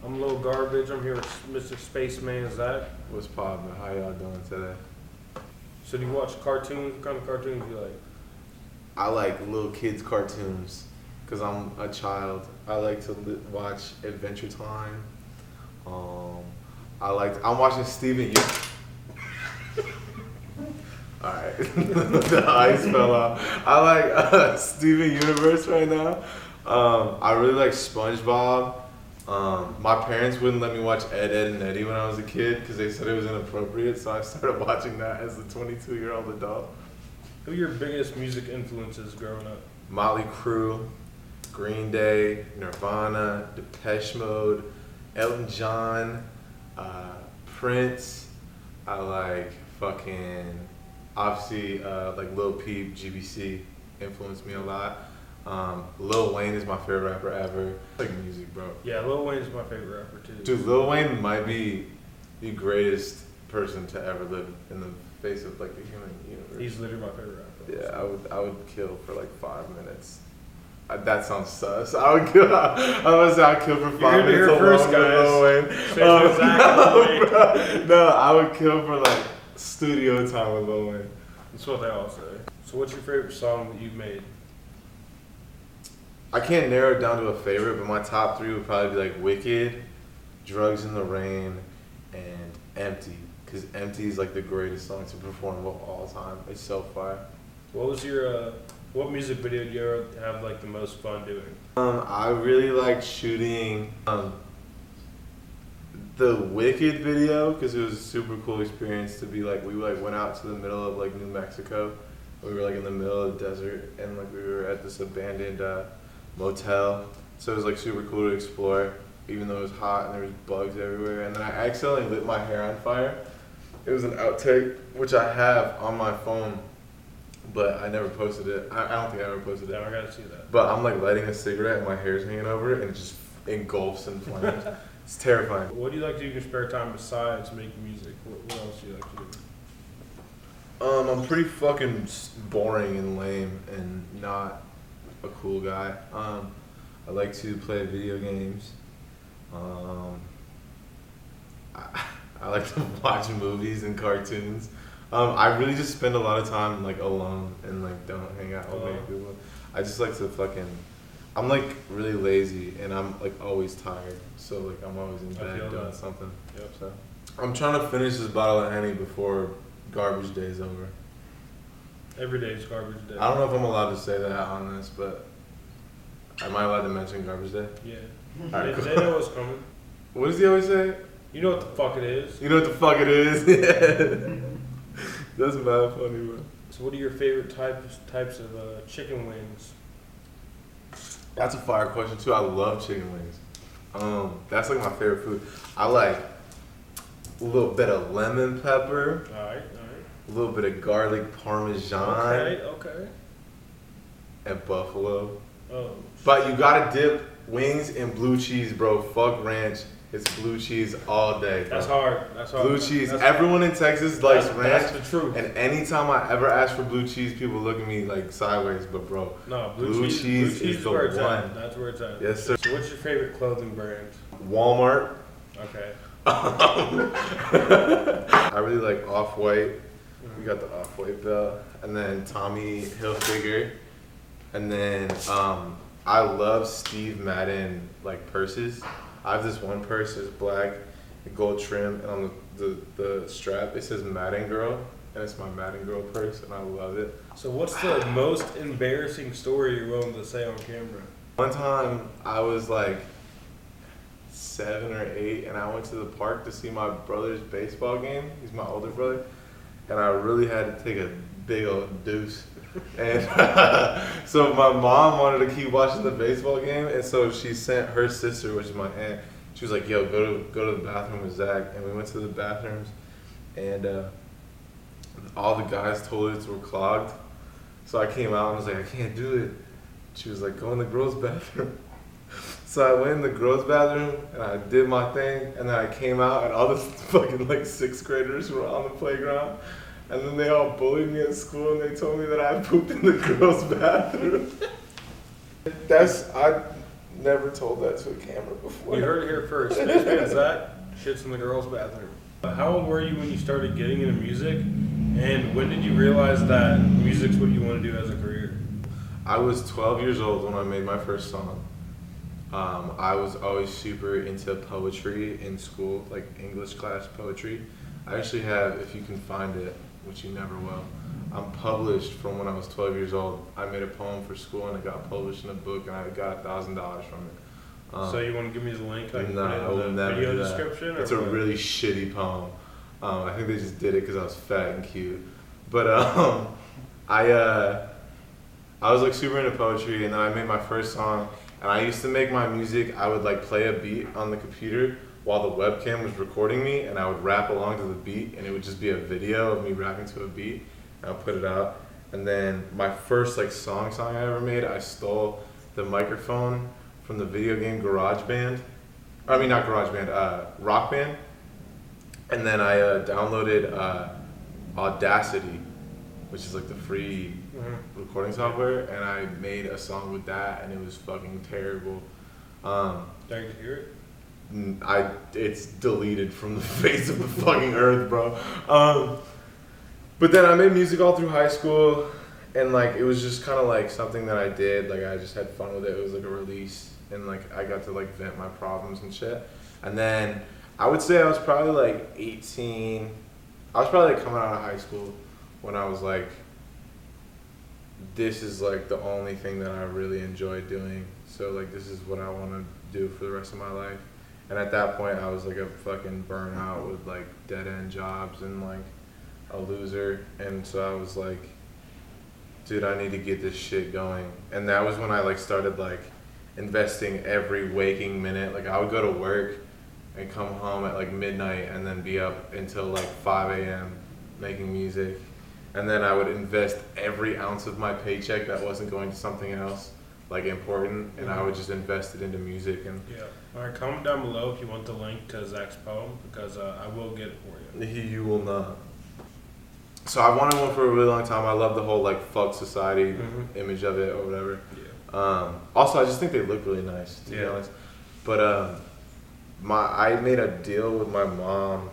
I'm Lil Garbage. I'm here with Mr. Spaceman Zach. What's poppin'? How y'all doing today? So do you watch cartoons? What kind of cartoons do you like? I like little kids cartoons because I'm a child. I like to watch Adventure Time. I'm watching Steven Alright, the ice fell off. I like Steven Universe right now. I really like SpongeBob. My parents wouldn't let me watch Ed, Edd and Eddy when I was a kid because they said it was inappropriate, so I started watching that as a 22-year-old adult. Who are your biggest music influences growing up? Motley Crue, Green Day, Nirvana, Depeche Mode, Elton John, Prince. I like obviously like Lil Peep, GBC influenced me a lot. Lil Wayne is my favorite rapper ever. I like music, bro. Yeah, Lil Wayne is my favorite rapper too. Dude, Lil Wayne might be the greatest person to ever live in the face of like the human universe. He's literally my favorite rapper. Yeah, I would kill for like 5 minutes. That sounds sus. I would kill. I'd kill for 5 minutes alone first, with Lil Wayne. No, I would kill for like studio time with Lil Wayne. That's what they all say. So what's your favorite song that you've made? I can't narrow it down to a favorite, but my top 3 would probably be like Wicked, Drugs in the Rain, and Empty. Because Empty is like the greatest song to perform of all time. It's so fire. What was your what music video did you ever have like the most fun doing? I really liked shooting the Wicked video because it was a super cool experience to be like, we like went out to the middle of like New Mexico. We were like in the middle of the desert and like we were at this abandoned motel. So it was like super cool to explore even though it was hot and there was bugs everywhere. And then I accidentally lit my hair on fire. It was an outtake which I have on my phone, but I never posted it. I don't think I ever posted it. Now I gotta see that. But I'm like lighting a cigarette and my hair's hanging over it and it just engulfs in flames. It's terrifying. What do you like to do in your spare time besides making music? What else do you like to do? I'm pretty fucking boring and lame and not a cool guy. I like to play video games. I like to watch movies and cartoons. I really just spend a lot of time like alone and like don't hang out with many people. I just like to I'm like really lazy and I'm like always tired. So like I'm always in bed doing something. Yep. So I'm trying to finish this bottle of Henny before garbage day is over. Every day is garbage day. I don't know if I'm allowed to say that on this, but am I allowed to mention garbage day? Yeah. Alright, cool. They know what's coming. What does he always say? You know what the fuck it is. You know what the fuck it is? Yeah. That's mad funny, bro. So what are your favorite types of chicken wings? That's a fire question too. I love chicken wings. That's like my favorite food. I like a little bit of lemon pepper. Alright. A little bit of garlic parmesan. Okay. And buffalo. Oh. But you gotta dip wings in blue cheese, bro. Fuck ranch. It's blue cheese all day, bro. That's hard. Blue cheese. Everyone in Texas likes ranch. That's the truth. And anytime I ever ask for blue cheese, people look at me like sideways. But bro, No, blue cheese is the where it's one. at. That's where it's at. Yes, sir. So what's your favorite clothing brand? Walmart. Okay. I really like Off-White. We got the Off-White belt. And then Tommy Hilfiger. And then I love Steve Madden like purses. I have this one purse, it's black, gold trim, and on the strap it says Madden Girl, and it's my Madden Girl purse, and I love it. So what's the most embarrassing story you're willing to say on camera? One time I was like 7 or 8, and I went to the park to see my brother's baseball game. He's my older brother, and I really had to take a big old deuce. And so my mom wanted to keep watching the baseball game, and so she sent her sister, which is my aunt. She was like, "Yo, go to the bathroom with Zach." And we went to the bathrooms, and all the guys' toilets were clogged. So I came out and was like, "I can't do it." She was like, "Go in the girls' bathroom." So I went in the girls' bathroom and I did my thing, and then I came out and all the fucking like 6th graders were on the playground. And then they all bullied me at school and they told me that I pooped in the girls' bathroom. never told that to a camera before. You heard it here first. Spaceman Zach shits in the girls' bathroom. How old were you when you started getting into music? And when did you realize that music's what you want to do as a career? I was 12 years old when I made my first song. I was always super into poetry in school, like English class poetry. I actually have, if you can find it, which you never will, I'm published from when I was 12 years old. I made a poem for school and it got published in a book and I got $1,000 from it. So you want to give me the link? I can No, put it I will in the never video do that. description? It's or a what? really shitty poem. I think they just did it because I was fat and cute. But I was like super into poetry, and then I made my first song. And I used to make my music. I would like play a beat on the computer while the webcam was recording me, and I would rap along to the beat, and it would just be a video of me rapping to a beat. And I'll put it out. And then my first like song I ever made, I stole the microphone from the video game GarageBand. I mean not GarageBand, Rock Band. And then I downloaded Audacity, which is like the free recording software, and I made a song with that, and it was fucking terrible. Did I hear it? It's deleted from the face of the fucking earth, bro. But then I made music all through high school, and like it was just kind of like something that I did. Like I just had fun with it. It was like a release, and like I got to like vent my problems and shit. And then I would say I was probably like 18. I was probably like coming out of high school when I was like, this is like the only thing that I really enjoy doing. So like this is what I want to do for the rest of my life. And at that point I was like a fucking burnout with like dead end jobs and like a loser. And so I was like, dude, I need to get this shit going. And that was when I like started like investing every waking minute. Like I would go to work and come home at like midnight and then be up until like 5 a.m. making music. And then I would invest every ounce of my paycheck that wasn't going to something else like important, and I would just invest it into music. And Yeah. All right, comment down below if you want the link to Zach's poem, because I will get it for you. you will not. So I wanted one for a really long time. I love the whole like fuck society image of it or whatever. Yeah. Also, I just think they look really nice, to be honest. But I made a deal with my mom,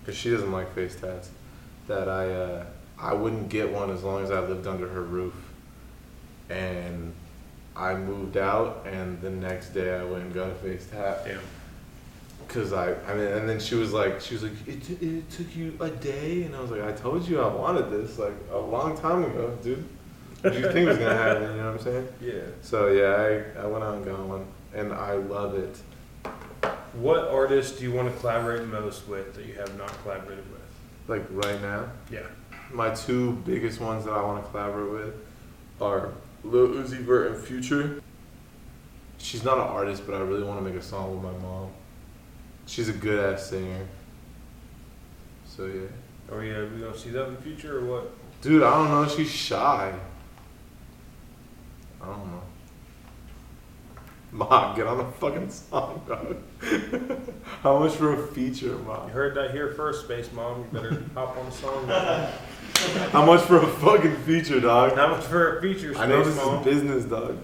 because she doesn't like face tats, that I wouldn't get one as long as I lived under her roof. And I moved out, and the next day I went and got a face tat. Damn. Cause I mean, and then she was like, it took you a day, and I was like, I told you I wanted this like a long time ago, dude. What did you think was gonna happen? You know what I'm saying? Yeah. So yeah, I went out and got one, and I love it. What artist do you want to collaborate most with that you have not collaborated with? Like right now, Yeah. my two biggest ones that I want to collaborate with are Lil Uzi Vert and Future. She's not an artist, but I really want to make a song with my mom. She's a good ass singer. So yeah. Are we gonna see that in the future or what? Dude, I don't know. She's shy. I don't know. Ma, get on a fucking song, dog. How much for a feature, Ma? You heard that here first, Space Mom. You better hop on the song. How much for a fucking feature, dog? How much for a feature, Space I know this Mom? is business, dog.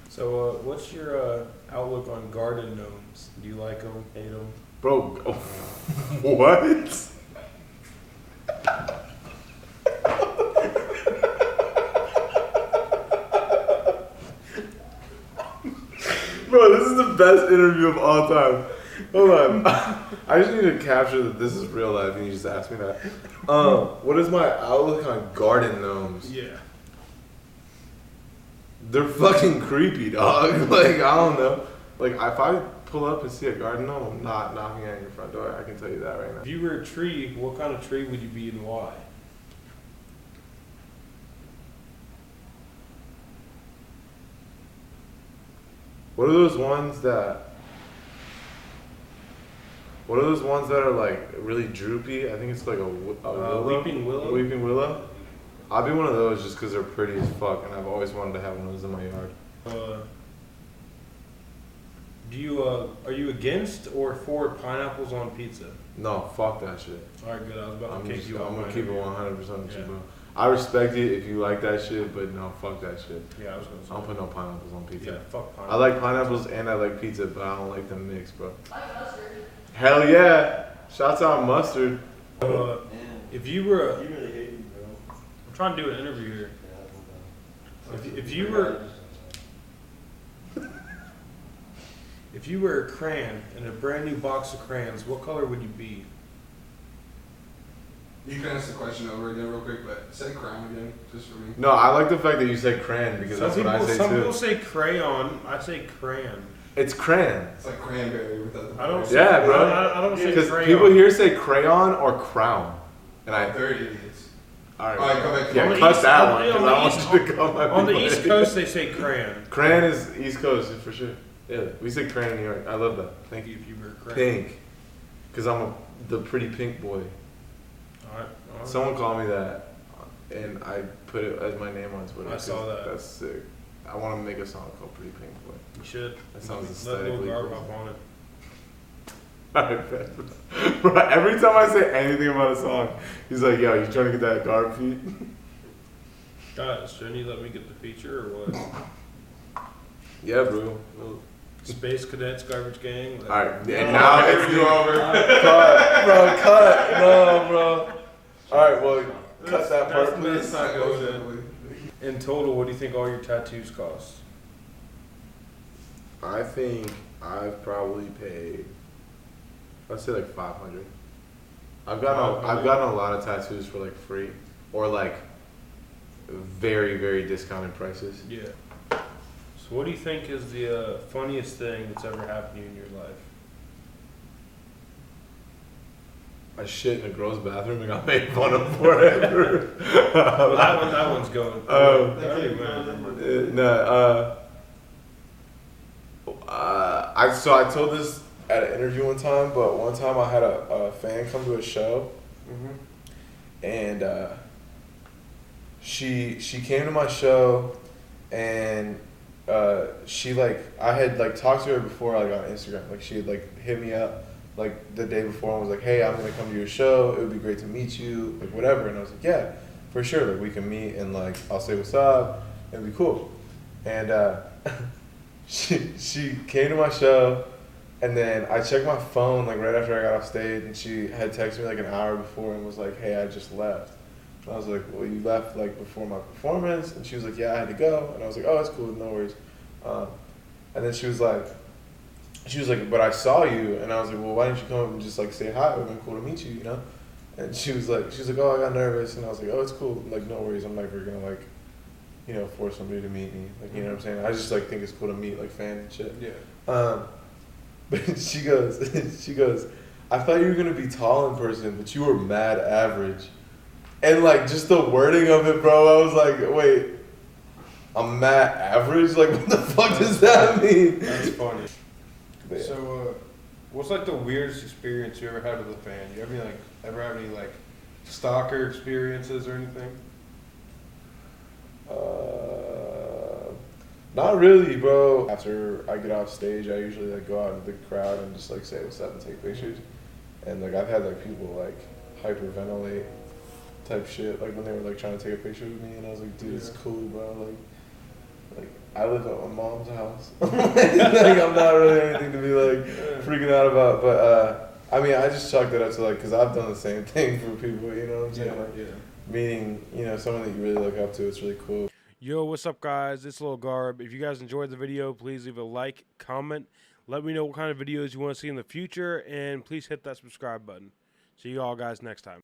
So, what's your outlook on garden gnomes? Do you like them, hate them? Bro, what? Bro, this is the best interview of all time. Hold on. I just need to capture that this is real life and you just asked me that. What is my outlook on garden gnomes? Yeah. They're fucking creepy, dog. Like, I don't know. Like, if I pull up and see a garden gnome, I'm not knocking at your front door. I can tell you that right now. If you were a tree, what kind of tree would you be and why? What are those ones that are like really droopy? I think it's like a willow. Weeping willow? Weeping willow. I'll be one of those just because they're pretty as fuck, and I've always wanted to have one of those in my yard. Are you against or for pineapples on pizza? No, fuck that shit. All right, good. I was about I'm to kick you off. gonna keep it 100% with you, Yeah. bro. I respect it if you like that shit, but no, fuck that shit. Yeah, I was gonna say. I don't put no pineapples on pizza. Yeah, fuck I pineapple. like pineapples and I like pizza, but I don't like them mixed, bro. Like mustard. Hell yeah! Shouts out mustard. If you were, You really hate me, bro. I'm trying to do an interview here. If you were a crayon in a brand new box of crayons, what color would you be? You can ask the question over again real quick, but say crown again, just for me. No, I like the fact that you said crayon because that's what I say Some people too. say crayon. I say crayon. It's crayon. It's like cranberry without the I don't. berry. Say, Yeah, bro. I don't say Because crayon. people here say crayon or crown. And I. They're idiots. Alright. Alright, come back to On Yeah, the cut East- that on one. the- 'Cause on I the want East- you to come at On me the with East it. Coast, they say crayon. Crayon is East Coast for sure. Yeah, we say crayon in New York. I love that. Thank you. If you were a crayon. Pink. Because I'm the pretty pink boy. Alright. Someone called me that, and I put it as my name on Twitter. I saw 'cause that. That's sick. I want to make a song called Pretty Pink Boy. You should. That sounds Let Lil aesthetically Garb cool. hop on it. Alright, bet. Bro, every time I say anything about a song, he's like, yo, you trying to get that Garb feat? Guys, shouldn't you let me get the feature or what? Yeah, bro. Space Cadets Garbage Gang. Like, Alright, and now it's interview over. cut, bro, cut. No, bro. Alright, well, cut that part, that's please. not good. In total, what do you think all your tattoos cost? I think I've probably paid, I'd say like 500. I've gotten a lot of tattoos for like free or like very, very discounted prices. Yeah. So what do you think is the funniest thing that's ever happened to you in your life? I shit in a girl's bathroom and got made fun of forever. Well, that one's going. Oh. I don't even remember. I told this at an interview one time, but one time I had a fan come to a show, and she came to my show, and she like I had like talked to her before like on Instagram, like she had like hit me up like the day before and was like, hey, I'm gonna come to your show. It would be great to meet you, like whatever. And I was like, yeah, for sure. Like we can meet and like I'll say what's up. It'd be cool. And she came to my show, and then I checked my phone like right after I got off stage, and she had texted me like an hour before and was like, hey, I just left. And I was like, well, you left like before my performance? And she was like, yeah, I had to go. And I was like, oh, that's cool, no worries. And then she was like, but I saw you. And I was like, well, why didn't you come up and just like say hi? It would have been cool to meet you, you know? And she was like, oh, I got nervous. And I was like, oh, it's cool. Like, no worries. I'm never gonna like, you know, force somebody to meet me. Like, you know what I'm saying? I just like think it's cool to meet like fans and shit. Yeah. But she goes, I thought you were gonna be tall in person, but you were mad average. And like just the wording of it, bro, I was like, wait, I'm mad average? Like what the fuck does that mean? That's funny. Yeah. So, what's like the weirdest experience you ever had with a fan? You ever have any like stalker experiences or anything? Not really, bro. After I get off stage, I usually like go out into the crowd and just like say what's up and take pictures. And like I've had like people like hyperventilate type shit, like when they were like trying to take a picture with me, and I was like, dude, it's cool, bro. Like I live at my mom's house. Like I'm not really anything to be like freaking out about. But I mean, I just chalked it up to like, cause I've done the same thing for people. You know what I'm saying? Like meeting, you know, someone that you really look up to. It's really cool. Yo, what's up, guys? It's Lil Garb. If you guys enjoyed the video, please leave a like, comment. Let me know what kind of videos you want to see in the future, and please hit that subscribe button. See you all guys next time.